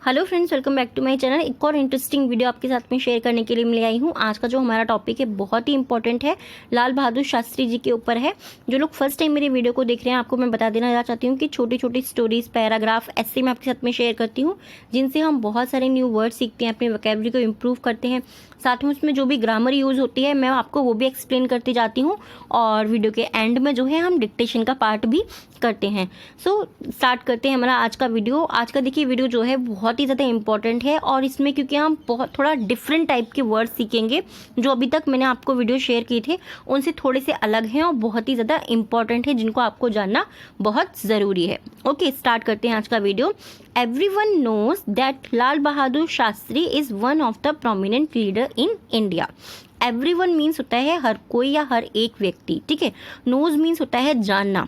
Hello friends, welcome back to my channel. एक और interesting video आपके साथ में शेयर करने के लिए मैं आई हूँ। आज का जो हमारा टॉपिक है बहुत ही इंपॉर्टेंट है, लाल बहादुर शास्त्री जी के ऊपर है। जो लोग फर्स्ट टाइम मेरी वीडियो को देख रहे हैं, आपको मैं बता देना चाहती हूँ कि छोटी छोटी स्टोरीज, पैराग्राफ ऐसे मैं आपके साथ में शेयर करती हूँ, जिनसे हम बहुत सारे न्यू वर्ड सीखते हैं, अपनी वोकैबुलरी को इम्प्रूव करते हैं। साथ में उसमें जो भी ग्रामर यूज़ होती है मैं आपको वो भी एक्सप्लेन करती जाती हूँ, और वीडियो के एंड में जो है हम डिक्टेशन का पार्ट भी करते हैं। सो स्टार्ट करते हैं हमारा आज का वीडियो। आज का देखिए वीडियो जो है बहुत ही ज़्यादा इंपॉर्टेंट है, और इसमें क्योंकि हम बहुत थोड़ा डिफरेंट टाइप के वर्ड सीखेंगे जो अभी तक मैंने आपको वीडियो शेयर किए थे उनसे थोड़े से अलग हैं और बहुत ही ज़्यादा इंपॉर्टेंट है, जिनको आपको जानना बहुत ज़रूरी है। ओके, स्टार्ट करते हैं आज का video. Everyone knows that Lal Bahadur Shastri is one of the prominent leader in India. Everyone means होता है हर कोई या हर एक व्यक्ति, ठीक है। knows means होता है जानना,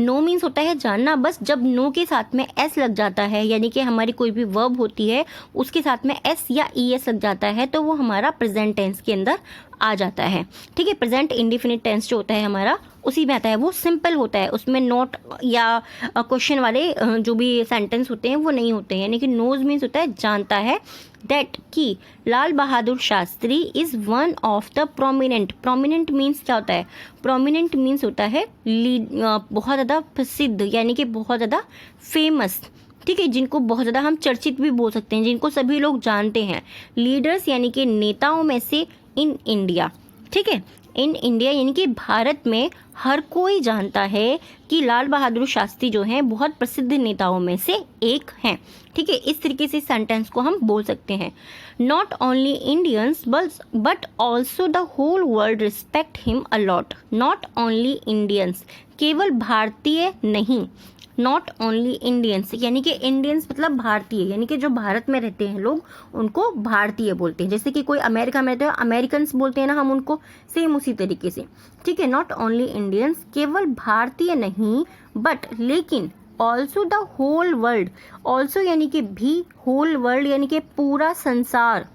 नो मीन्स होता है जानना। बस जब नो के साथ में एस लग जाता है, यानी कि हमारी कोई भी वर्ब होती है उसके साथ में एस या ई एस लग जाता है, तो वो हमारा प्रेजेंट टेंस के अंदर आ जाता है, ठीक है। प्रेजेंट इंडिफिनिट टेंस जो होता है हमारा उसी में आता है, वो सिंपल होता है, उसमें नॉट या क्वेश्चन वाले जो भी सेंटेंस होते हैं वो नहीं होते हैं। यानी कि नोज मीन्स होता है जानता है, दैट कि Lal Bahadur Shastri is one of the prominent. Prominent means क्या होता है? प्रोमिनेंट मीन्स होता है बहुत ज़्यादा प्रसिद्ध, यानी कि बहुत ज़्यादा फेमस, ठीक है, जिनको बहुत ज़्यादा हम चर्चित भी बोल सकते हैं, जिनको सभी लोग जानते हैं। लीडर्स यानी कि नेताओं में से इन इंडिया, ठीक है, इन इंडिया यानी कि भारत में हर कोई जानता है कि लाल बहादुर शास्त्री जो हैं बहुत प्रसिद्ध नेताओं में से एक हैं, ठीक है। इस तरीके से सेंटेंस को हम बोल सकते हैं। Not only Indians but also the whole world respect him a lot. Not only Indians, केवल भारतीय नहीं, नॉट ओनली इंडियंस यानी कि इंडियंस मतलब भारतीय, यानी कि जो भारत में रहते हैं लोग उनको भारतीय बोलते हैं। जैसे कि कोई अमेरिका में रहते हैं, अमेरिकन्स बोलते हैं ना हम उनको, सेम उसी तरीके से, ठीक है। नॉट ओनली इंडियंस, केवल भारतीय नहीं, बट लेकिन also the whole world, also यानी कि भी, होल वर्ल्ड यानी कि पूरा संसार,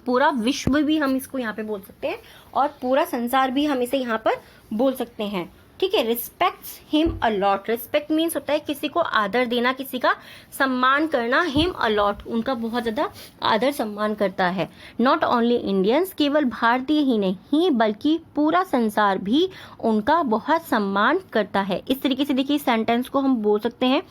पूरा विश्व भी हम इसको यहाँ पे बोल सकते हैं, और पूरा संसार भी हम इसे यहाँ पर बोल सकते हैं, ठीक है। Respects him a lot, respect means होता है किसी को आदर देना, किसी का सम्मान करना। हिम अलॉट, उनका बहुत ज़्यादा आदर सम्मान करता है। नॉट ओनली इंडियंस, केवल भारतीय ही नहीं बल्कि पूरा संसार भी उनका बहुत सम्मान करता है। इस तरीके से देखिए सेंटेंस को हम बोल सकते हैं।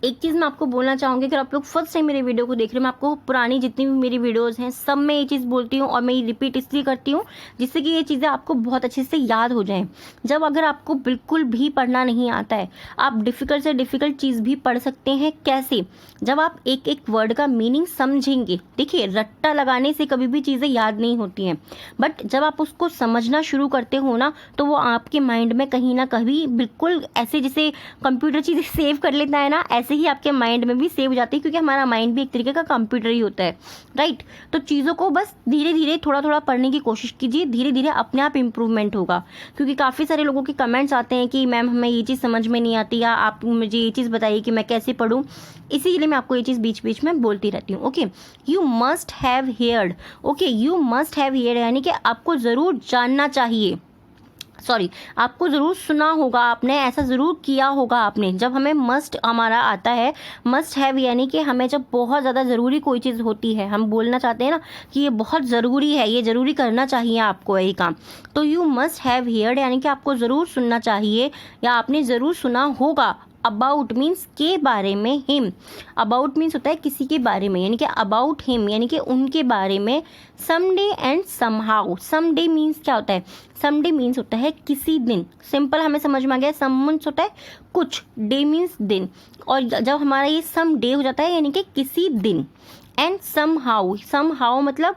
एक चीज़ मैं आपको बोलना चाहूँगी, अगर आप लोग फर्स्ट टाइम मेरे वीडियो को देख रहे हैं, मैं आपको पुरानी जितनी भी मेरी वीडियोस हैं सब में ये चीज़ बोलती हूँ, और मैं ये रिपीट इसलिए करती हूँ जिससे कि ये चीज़ें आपको बहुत अच्छे से याद हो जाएं। जब अगर आपको बिल्कुल भी पढ़ना नहीं आता है, आप डिफ़िकल्ट से डिफ़िकल्ट चीज़ भी पढ़ सकते हैं। कैसे? जब आप एक एक वर्ड का मीनिंग समझेंगे। देखिए, रट्टा लगाने से कभी भी चीज़ें याद नहीं होती हैं, बट जब आप उसको समझना शुरू करते हो ना, तो वो आपके माइंड में कहीं ना कहीं बिल्कुल ऐसे जैसे कंप्यूटर चीज़ें सेव कर लेता है ना, ऐसे ही आपके माइंड में भी सेव हो जाती है, क्योंकि हमारा माइंड भी एक तरीके का कंप्यूटर ही होता है, राइट। तो चीज़ों को बस धीरे धीरे थोड़ा थोड़ा पढ़ने की कोशिश कीजिए, धीरे धीरे अपने आप इम्प्रूवमेंट होगा। क्योंकि काफ़ी सारे लोगों के कमेंट्स आते हैं कि मैम हमें ये चीज़ समझ में नहीं आती, या आप मुझे ये चीज़ बताइए कि मैं कैसे पढ़ूँ। इसीलिए मैं आपको ये चीज़ बीच बीच में बोलती रहती हूँ। Okay, you must have heard, okay, you must have heard यानी कि आपको ज़रूर जानना चाहिए, सॉरी, आपको ज़रूर सुना होगा, आपने ऐसा ज़रूर किया होगा आपने। जब हमें मस्ट हमारा आता है, मस्ट हैव यानी कि हमें जब बहुत ज़्यादा ज़रूरी कोई चीज़ होती है, हम बोलना चाहते हैं ना कि ये बहुत ज़रूरी है, ये ज़रूरी करना चाहिए आपको यही काम, तो यू मस्ट हैव हियर्ड यानी कि आपको ज़रूर सुनना चाहिए या आपने ज़रूर सुना होगा। अबाउट मीन्स के बारे में, हिम, अबाउट मीन्स होता है किसी के बारे में, यानी कि अबाउट हिम यानी कि उनके बारे में। Someday and somehow, someday means क्या होता है? समडे मीन्स होता है किसी दिन, सिंपल हमें समझ में आ गया। सम मीन्स होता है कुछ, डे मीन्स दिन, और जब हमारा ये सम डे हो जाता है यानी कि किसी दिन। एंड समहाउ, समहाउ मतलब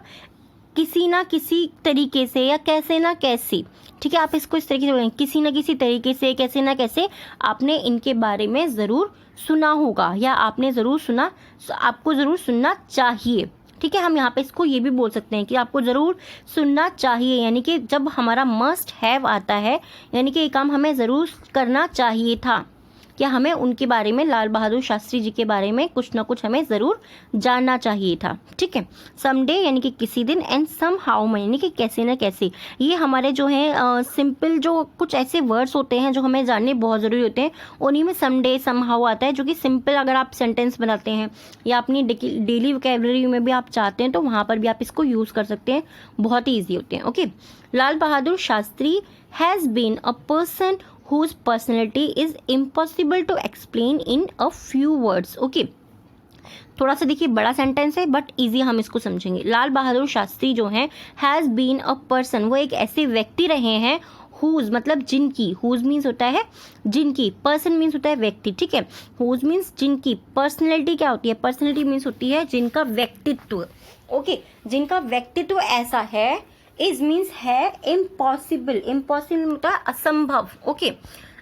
किसी ना किसी तरीके से या कैसे ना कैसे, ठीक है। आप इसको इस तरीके से बोलेंगे, किसी ना किसी तरीके से, कैसे ना कैसे आपने इनके बारे में ज़रूर सुना होगा, या आपने ज़रूर सुना, आपको ज़रूर सुनना चाहिए, ठीक है। हम यहाँ पे इसको ये भी बोल सकते हैं कि आपको ज़रूर सुनना चाहिए, यानी कि जब हमारा मस्ट हैव आता है यानी कि ये काम हमें ज़रूर करना चाहिए था, क्या हमें उनके बारे में, लाल बहादुर शास्त्री जी के बारे में कुछ ना कुछ हमें ज़रूर जानना चाहिए था। ठीक है, समडे यानी कि किसी दिन, एंड सम हाउ यानी कि कैसे न कैसे। ये हमारे जो है सिंपल जो कुछ ऐसे वर्ड्स होते हैं जो हमें जानने बहुत ज़रूरी होते हैं, उन्हीं में समडे सम हाउ आता है, जो कि सिंपल अगर आप सेंटेंस बनाते हैं या अपनी डेली वोकैबुलरी में भी आप चाहते हैं तो वहाँ पर भी आप इसको यूज़ कर सकते हैं, बहुत ही ईजी होते हैं। Okay, Lal Bahadur Shastri has been a person whose personality is impossible to explain in a few words। Okay, थोड़ा सा देखिए बड़ा सेंटेंस है बट इजी हम इसको समझेंगे। लाल बहादुर शास्त्री जो हैं, हैज़ बीन अ पर्सन, वो एक ऐसे व्यक्ति रहे हैं, हुज मतलब जिनकी, हुज मीन्स होता है जिनकी, पर्सन मीन्स होता है व्यक्ति। ठीक है, हुज मीन्स जिनकी, पर्सनैलिटी क्या होती है, पर्सनैलिटी मीन्स होती है जिनका व्यक्तित्व। ओके, जिनका व्यक्तित्व ऐसा है, इज मीन्स है इम्पॉसिबल, इम्पॉसिबल होता है असंभव। ओके,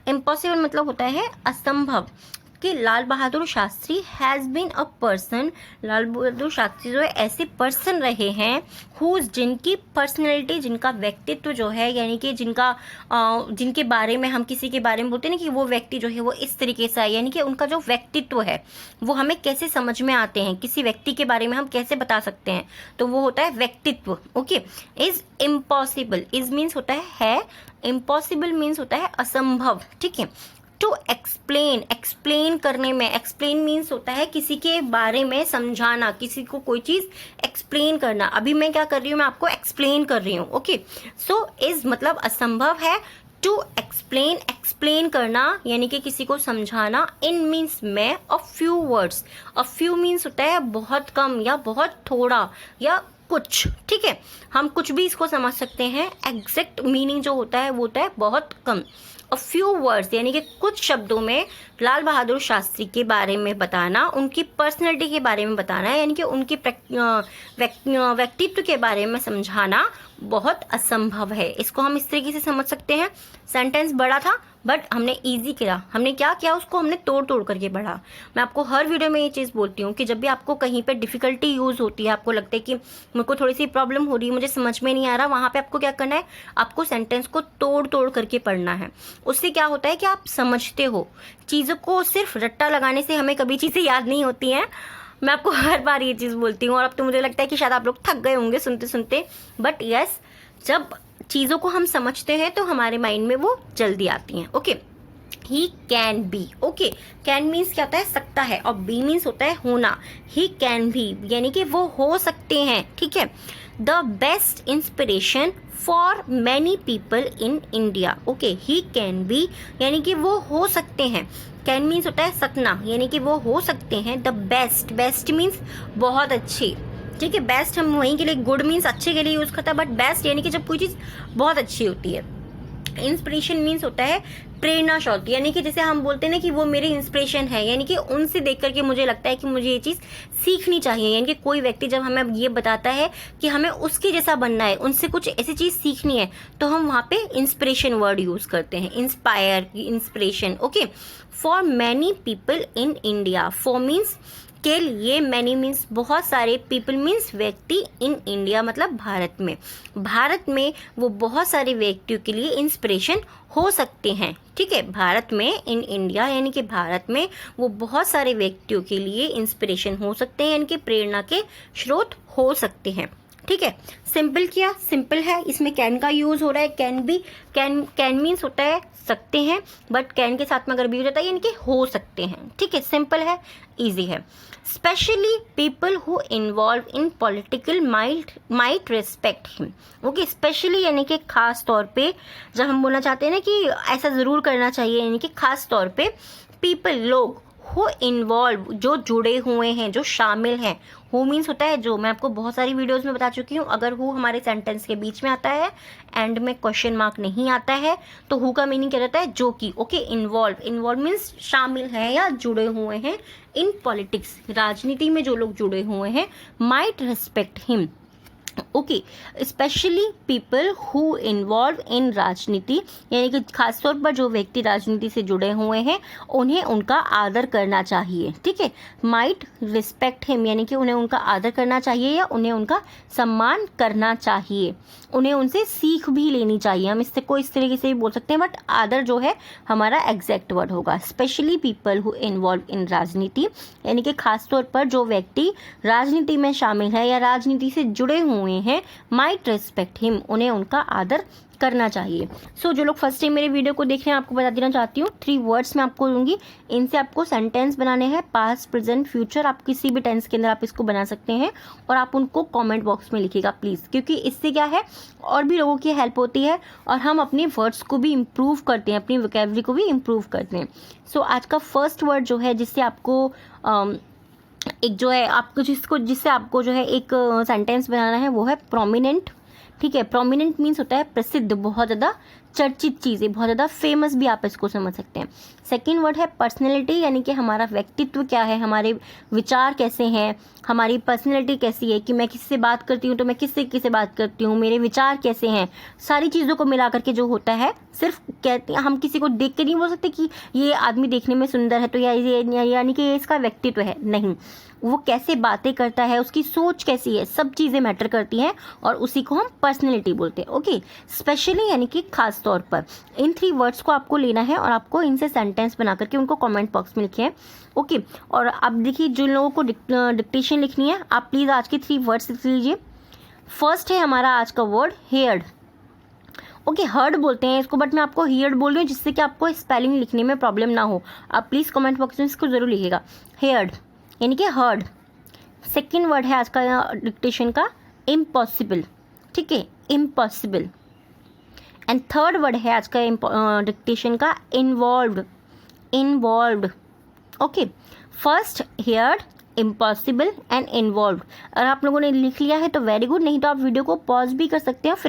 इम्पॉसिबल मतलब होता है असंभव। कि Lal Bahadur Shastri has been a person, Lal Bahadur Shastri जो है ऐसे पर्सन रहे हैं, हुज जिनकी पर्सनैलिटी, जिनका व्यक्तित्व जो है, यानी कि जिनका जिनके बारे में हम किसी के बारे में बोलते हैं ना कि वो व्यक्ति जो है वो इस तरीके से है, यानी कि उनका जो व्यक्तित्व है वो हमें कैसे समझ में आते हैं, किसी व्यक्ति के बारे में हम कैसे बता सकते हैं, तो वो होता है व्यक्तित्व। Okay, is impossible, is means होता है, इम्पॉसिबल मीन्स होता है असंभव। ठीक है, टू एक्सप्लेन, एक्सप्लेन करने में, एक्सप्लेन मीन्स होता है किसी के बारे में समझाना, किसी को कोई चीज़ एक्सप्लेन करना। अभी मैं क्या कर रही हूँ, मैं आपको एक्सप्लेन कर रही हूँ। ओके, सो इज मतलब असंभव है, टू एक्सप्लेन, एक्सप्लेन करना यानी कि किसी को समझाना, इन मीन्स में, a few words, a few means होता है बहुत कम या बहुत थोड़ा या कुछ। ठीक है, हम कुछ भी इसको समझ सकते हैं, एग्जैक्ट मीनिंग जो होता है वो होता है बहुत कम। अ फ्यू वर्ड्स यानी कि कुछ शब्दों में लाल बहादुर शास्त्री के बारे में बताना, उनकी पर्सनैलिटी के बारे में बताना, यानी कि उनके व्यक्तित्व के बारे में समझाना बहुत असंभव है। इसको हम इस तरीके से समझ सकते हैं, सेंटेंस बड़ा था बट हमने इजी किया, हमने क्या किया, उसको हमने तोड़ तोड़ करके पढ़ा। मैं आपको हर वीडियो में ये चीज़ बोलती हूँ कि जब भी आपको कहीं पे डिफ़िकल्टी यूज़ होती है, आपको लगता है कि मेरे को थोड़ी सी प्रॉब्लम हो रही है, मुझे समझ में नहीं आ रहा, वहाँ पे आपको क्या करना है, आपको सेंटेंस को तोड़ तोड़ करके पढ़ना है। उससे क्या होता है कि आप समझते हो चीज़ों को। सिर्फ रट्टा लगाने से हमें कभी चीज़ें याद नहीं होती हैं, मैं आपको हर बार ये चीज़ बोलती हूँ। और अब तो मुझे लगता है कि शायद आप लोग थक गए होंगे सुनते सुनते, बट यस, जब चीज़ों को हम समझते हैं तो हमारे माइंड में वो जल्दी आती हैं। Okay, he can be. Okay, can means क्या होता है, सकता है, और बी मीन्स होता है होना। ही कैन बी यानी कि वो हो सकते हैं। ठीक है, the best inspiration for many people in India. Okay, he can be यानी कि वो हो सकते हैं, कैन मीन्स होता है सकना, यानी कि वो हो सकते हैं। द बेस्ट, बेस्ट मीन्स बहुत अच्छी। ठीक है, बेस्ट हम वहीं के लिए, गुड मीन्स अच्छे के लिए यूज़ करता है, बट बेस्ट यानी कि जब कोई चीज़ बहुत अच्छी होती है। इंस्पिरेशन मीन्स होता है प्रेरणा शक्ति, यानी कि जैसे हम बोलते हैं ना कि वो मेरी इंस्पिरेशन है, यानी कि उनसे देख करके मुझे लगता है कि मुझे ये चीज़ सीखनी चाहिए। यानी कि कोई व्यक्ति जब हमें ये बताता है कि हमें उसके जैसा बनना है, उनसे कुछ ऐसी चीज़ सीखनी है, तो हम वहाँ पे इंस्पिरेशन वर्ड यूज़ करते हैं, inspire, inspiration. Okay, for many people in India, for means के लिए, मैनी मीन्स बहुत सारे, पीपल मीन्स व्यक्ति, इन इंडिया मतलब भारत में, भारत में वो बहुत सारे व्यक्तियों के लिए इंस्पिरेशन हो सकते हैं। ठीक है, भारत में, इन इंडिया यानी कि भारत में वो बहुत सारे व्यक्तियों के लिए इंस्पिरेशन हो सकते हैं, यानी कि प्रेरणा के स्रोत हो सकते हैं। ठीक है, सिंपल किया, सिंपल है, इसमें कैन का यूज़ हो रहा है, कैन भी, कैन मीन्स होता है सकते हैं, बट कैन के साथ में अगर भी हो जाता है यानी कि हो सकते हैं। ठीक है, सिंपल है, इजी है। Specially people who involve in political might respect him. Okay, specially यानी कि खास तौर पे, जब हम बोलना चाहते हैं ना कि ऐसा ज़रूर करना चाहिए, यानी कि खास तौर पे, पीपल लोग, हु इन्वॉल्व जो जुड़े हुए हैं, जो शामिल हैं। हु मीन्स होता है जो, मैं आपको बहुत सारी वीडियोस में बता चुकी हूँ, अगर हु हमारे सेंटेंस के बीच में आता है, एंड में क्वेश्चन मार्क नहीं आता है, तो हु का मीनिंग क्या रहता है, जो कि। ओके, इन्वॉल्व, इन्वॉल्व मीन्स शामिल हैं या जुड़े हुए हैं, इन पॉलिटिक्स राजनीति में जो लोग जुड़े हुए हैं, might respect him okay, specially people who involve in राजनीति, यानी कि खासतौर पर जो व्यक्ति राजनीति से जुड़े हुए हैं उन्हें उनका आदर करना चाहिए, ठीक है। माइट रिस्पेक्ट हिम, यानी कि उन्हें उनका आदर करना चाहिए या उन्हें उनका सम्मान करना चाहिए, उन्हें उनसे सीख भी लेनी चाहिए। हम इससे कोई इस तरीके से भी बोल सकते हैं, बट आदर जो है हमारा एग्जैक्ट वर्ड होगा। Specially people who involve in राजनीति, यानी कि खासतौर पर जो व्यक्ति राजनीति में शामिल है या राजनीति से जुड़े हुए हैं, माइट रिस्पेक्ट हिम, उन्हें उनका आदर करना चाहिए। सो जो लोग फर्स्ट टाइम मेरे वीडियो को देख रहे हैं, आपको बता देना चाहती हूँ 3 वर्ड्स मैं आपको दूंगी, इनसे आपको सेंटेंस बनाने हैं, पास्ट, प्रेजेंट, फ्यूचर, आप किसी भी टेंस के अंदर आप इसको बना सकते हैं और आप उनको कमेंट बॉक्स में लिखिएगा प्लीज़, क्योंकि इससे क्या है और भी लोगों की हेल्प होती है और हम अपने वर्ड्स को भी इम्प्रूव करते हैं, अपनी वोकैबुलरी को भी इम्प्रूव करते हैं। सो आज का फर्स्ट वर्ड जो है जिससे आपको एक जो है आपको जिससे आपको जो है एक सेंटेंस बनाना है वो है प्रोमिनेंट, ठीक है। प्रोमिनेंट मीन्स होता है प्रसिद्ध, बहुत ज़्यादा चर्चित चीज़ें, बहुत ज़्यादा फेमस भी आप इसको समझ सकते हैं। सेकंड वर्ड है पर्सनैलिटी, यानी कि हमारा व्यक्तित्व क्या है, हमारे विचार कैसे हैं, हमारी पर्सनैलिटी कैसी है, कि मैं किससे बात करती हूँ तो मैं किससे बात करती हूँ, मेरे विचार कैसे हैं, सारी चीज़ों को मिला करके जो होता है। सिर्फ कहते हैं, हम किसी को देख के नहीं बोल सकते कि ये आदमी देखने में सुंदर है तो यानी कि ये इसका व्यक्तित्व है, नहीं, वो कैसे बातें करता है, उसकी सोच कैसी है, सब चीज़ें मैटर करती हैं और उसी को हम पर्सनैलिटी बोलते हैं। ओके, स्पेशली यानी कि खास तौर पर इन 3 वर्ड्स को आपको लेना है और आपको इनसे सेंटेंस बना करके उनको कमेंट बॉक्स में लिखें। ओके, और अब देखिए जिन लोगों को डिक्टेशन लिखनी है, आप प्लीज़ आज के 3 वर्ड्स लिख लीजिए। फर्स्ट है हमारा आज का वर्ड हेयर्ड। ओके, हर्ड बोलते हैं इसको, बट मैं आपको हियर्ड बोल रही हूँ जिससे कि आपको स्पेलिंग लिखने में प्रॉब्लम ना हो। आप प्लीज़ कमेंट बॉक्स में इसको ज़रूर लिखिएगा, हेयर्ड यानी कि हर्ड। सेकेंड वर्ड है आज का डिक्टेशन का इम्पॉसिबल, ठीक है, इम्पॉसिबल। एंड थर्ड वर्ड है आज का डिक्टेशन का involved, involved. Okay, first heard, impossible and involved. अगर आप लोगों ने लिख लिया है तो वेरी गुड, नहीं तो आप वीडियो को पॉज भी कर सकते हैं।